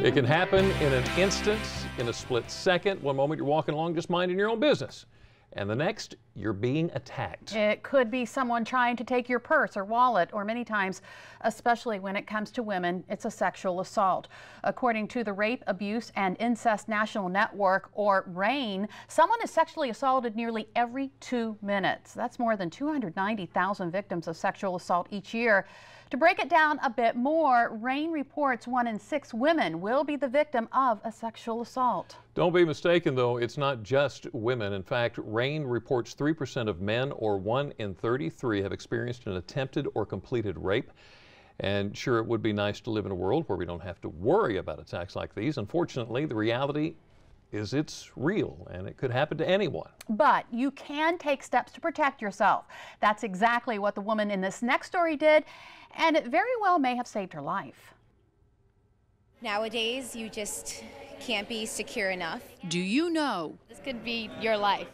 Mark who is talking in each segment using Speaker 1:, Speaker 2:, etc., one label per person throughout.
Speaker 1: It can happen in an instant, in a split second. One moment you're walking along just minding your own business, and the next you're being attacked.
Speaker 2: It could be someone trying to take your purse or wallet, or many times, especially when it comes to women, it's a sexual assault. According to the Rape, Abuse, and Incest National Network, or RAINN, someone is sexually assaulted nearly every 2 minutes. That's more than 290,000 victims of sexual assault each year. To break it down a bit more, RAINN reports 1 in 6 women will be the victim of a sexual assault.
Speaker 1: Don't be mistaken, though, it's not just women. In fact, RAINN reports 3% of men, or 1 in 33, have experienced an attempted or completed rape. And sure, it would be nice to live in a world where we don't have to worry about attacks like these. Unfortunately, the reality is it's real, and it could happen to anyone.
Speaker 2: But you can take steps to protect yourself. That's exactly what the woman in this next story did, and it very well may have saved her life.
Speaker 3: Nowadays, you just can't be secure enough.
Speaker 4: Do you know
Speaker 3: This could be your life.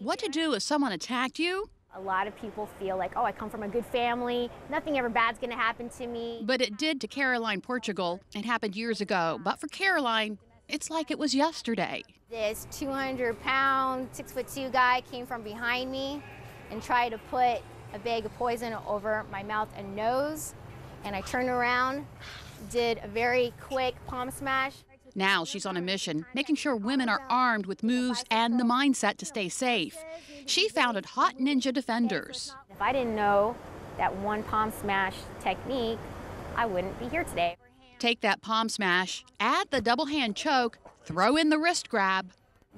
Speaker 4: what to do if someone attacked you?
Speaker 5: A lot of people feel like, oh, I come from a good family, nothing ever bad's gonna happen to me.
Speaker 4: But it did to Caroline Portugal. It happened years ago. But for Caroline, it's like it was yesterday.
Speaker 5: This 200-pound, 6'2" guy came from behind me and tried to put a bag of poison over my mouth and nose. And I turned around, did a very quick palm smash.
Speaker 4: Now she's on a mission, making sure women are armed with moves and the mindset to stay safe. She founded Hot Ninja Defenders.
Speaker 5: If I didn't know that one palm smash technique, I wouldn't be here today.
Speaker 4: Take that palm smash, add the double hand choke, throw in the wrist grab.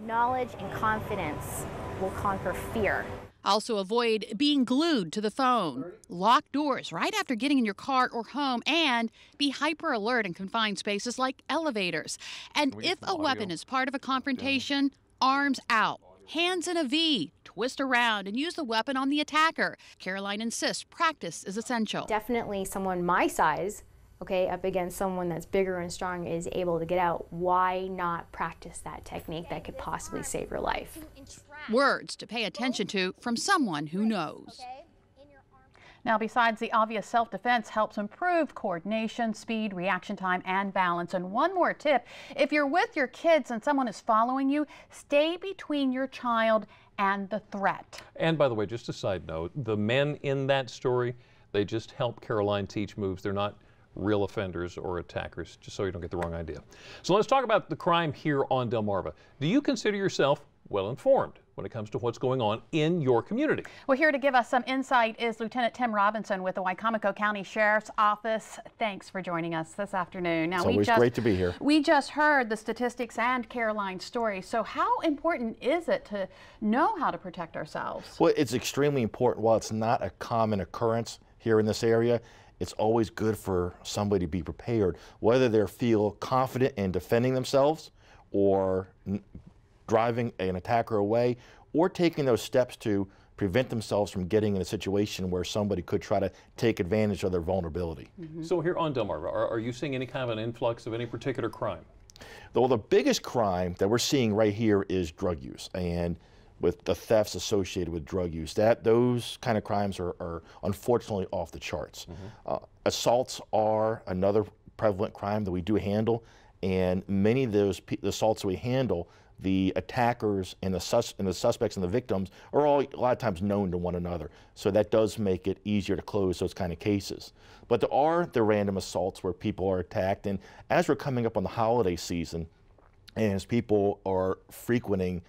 Speaker 5: Knowledge and confidence will conquer fear.
Speaker 4: Also avoid being glued to the phone. Lock doors right after getting in your car or home, and be hyper alert in confined spaces like elevators. And if a weapon is part of a confrontation, arms out, hands in a V, twist around and use the weapon on the attacker. Caroline insists practice is essential.
Speaker 5: Definitely someone my size, okay, up against someone that's bigger and strong is able to get out. Why not practice that technique that could possibly save your life?
Speaker 4: Words to pay attention to from someone who knows.
Speaker 2: Now, besides the obvious self-defense, helps improve coordination, speed, reaction time, and balance. And one more tip, if you're with your kids and someone is following you, stay between your child and the threat.
Speaker 1: And by the way, just a side note, the men in that story, they just help Caroline teach moves. They're not real offenders or attackers, just so you don't get the wrong idea. So let's talk about the crime here on Delmarva. Do you consider yourself well-informed when it comes to what's going on in your community?
Speaker 2: Well, here to give us some insight is Lieutenant Tim Robinson with the Wicomico County Sheriff's Office. Thanks for joining us this afternoon. Now,
Speaker 6: it's always great to be here.
Speaker 2: We just heard the statistics and Caroline's story. So how important is it to know how to protect ourselves?
Speaker 6: Well, it's extremely important. While it's not a common occurrence here in this area, it's always good for somebody to be prepared, whether they feel confident in defending themselves or driving an attacker away, or taking those steps to prevent themselves from getting in a situation where somebody could try to take advantage of their vulnerability.
Speaker 1: So here on Delmarva, are you seeing any kind of an influx of any particular crime?
Speaker 6: Well, the biggest crime that we're seeing right here is drug use, and with the thefts associated with drug use. Those kind of crimes are unfortunately off the charts. Assaults are another prevalent crime that we do handle, and many of those assaults that we handle, the attackers and the suspects and the victims are all a lot of times known to one another. So that does make it easier to close those kind of cases. But there are the random assaults where people are attacked, and as we're coming up on the holiday season, and as people are frequenting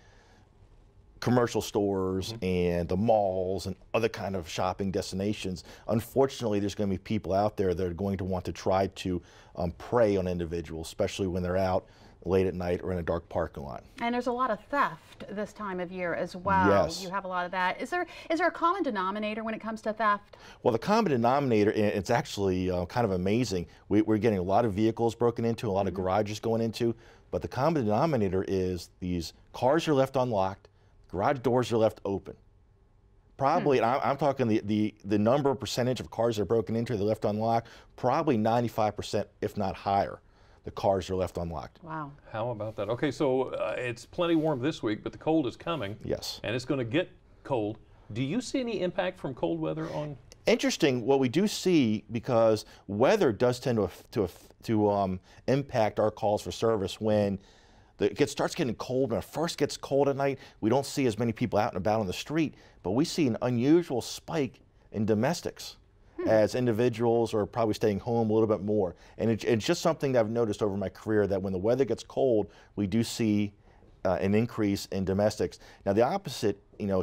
Speaker 6: commercial stores and the malls and other kind of shopping destinations, unfortunately there's going to be people out there that are going to want to try to prey on individuals, especially when they're out late at night or in a dark parking lot. And
Speaker 2: there's a lot of theft this time of year as well.
Speaker 6: Yes.
Speaker 2: You have a lot of that. Is there a common denominator when it comes to theft?
Speaker 6: Well, the common denominator, it's actually kind of amazing. We're getting a lot of vehicles broken into, a lot of garages going into, but the common denominator is these cars are left unlocked, garage doors are left open. Probably, and I'm talking the number of percentage of cars that are broken into, they're left unlocked, probably 95%, if not higher. The cars are left unlocked.
Speaker 2: Wow.
Speaker 1: How about that? Okay, so it's plenty warm this week, but the cold is coming.
Speaker 6: Yes.
Speaker 1: And it's going to get cold. Do you see any impact from cold weather on
Speaker 6: Interesting, what we do see, because weather does tend to impact our calls for service when it starts getting cold. When it first gets cold at night, we don't see as many people out and about on the street, but we see an unusual spike in domestics as individuals are probably staying home a little bit more. And it's just something that I've noticed over my career, that when the weather gets cold, we do see an increase in domestics. Now, the opposite,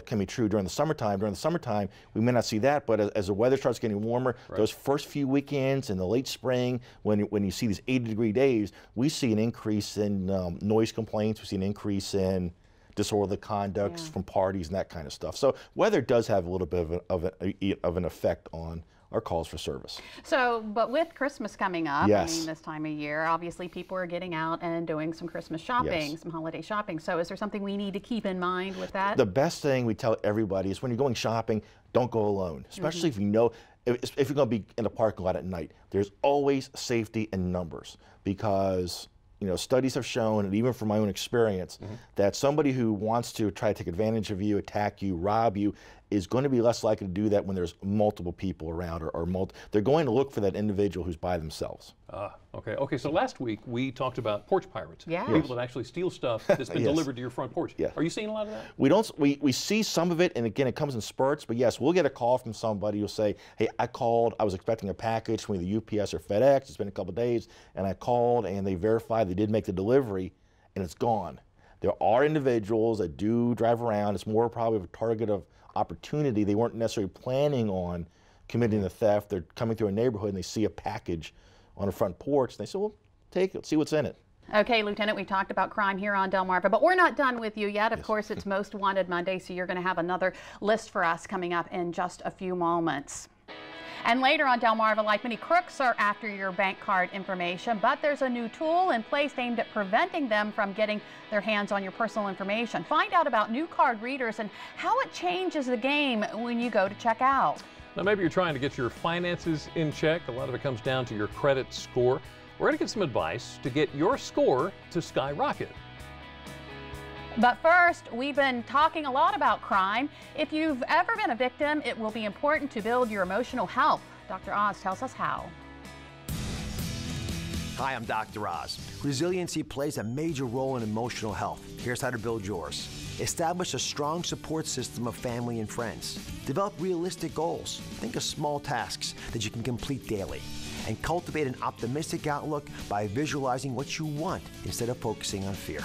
Speaker 6: can be true during the summertime. During the summertime, we may not see that, but as the weather starts getting warmer, those first few weekends in the late spring, when you see these 80-degree days, we see an increase in noise complaints. We see an increase in disorderly conduct from parties and that kind of stuff. So weather does have a little bit of an effect on our calls for service.
Speaker 2: So, but with Christmas coming up,
Speaker 6: yes.
Speaker 2: I mean, this time of year, obviously people are getting out and doing some Christmas shopping,
Speaker 6: yes.
Speaker 2: some holiday shopping. So is there something we need to keep in mind with that?
Speaker 6: The best thing we tell everybody is when you're going shopping, don't go alone, especially if you know, if you're going to be in a parking lot at night. There's always safety in numbers, because studies have shown, and even from my own experience, that somebody who wants to try to take advantage of you, attack you, rob you, is going to be less likely to do that when there's multiple people around, they're going to look for that individual who's by themselves.
Speaker 1: Okay, so last week we talked about porch pirates.
Speaker 2: Yeah.
Speaker 1: People that actually steal stuff that's been
Speaker 6: Yes.
Speaker 1: delivered to your front porch.
Speaker 6: Yes.
Speaker 1: Are you seeing a lot of that?
Speaker 6: We see some of it, and again, it comes in spurts, but yes, we'll get a call from somebody who'll say, hey, I called, I was expecting a package from either UPS or FedEx, it's been a couple of days, and I called and they verified they did make the delivery, and it's gone. There are individuals that do drive around. It's more probably a target of opportunity. They weren't necessarily planning on committing the theft. They're coming through a neighborhood and they see a package on the front porch, and they say, well, take it, see what's in it.
Speaker 2: Okay, Lieutenant, we talked about crime here on Delmarva, but we're not done with you yet. Of course, it's Most Wanted Monday, so you're going to have another list for us coming up in just a few moments. And later on Delmarva, like many crooks are after your bank card information, but there's a new tool in place aimed at preventing them from getting their hands on your personal information. Find out about new card readers and how it changes the game when you go to check out.
Speaker 1: Now, maybe you're trying to get your finances in check. A lot of it comes down to your credit score. We're going to get some advice to get your score to skyrocket.
Speaker 2: But first, we've been talking a lot about crime. If you've ever been a victim, it will be important to build your emotional health. Dr. Oz tells us how.
Speaker 7: Hi, I'm Dr. Oz. Resiliency plays a major role in emotional health. Here's how to build yours. Establish a strong support system of family and friends. Develop realistic goals. Think of small tasks that you can complete daily. And cultivate an optimistic outlook by visualizing what you want instead of focusing on fear.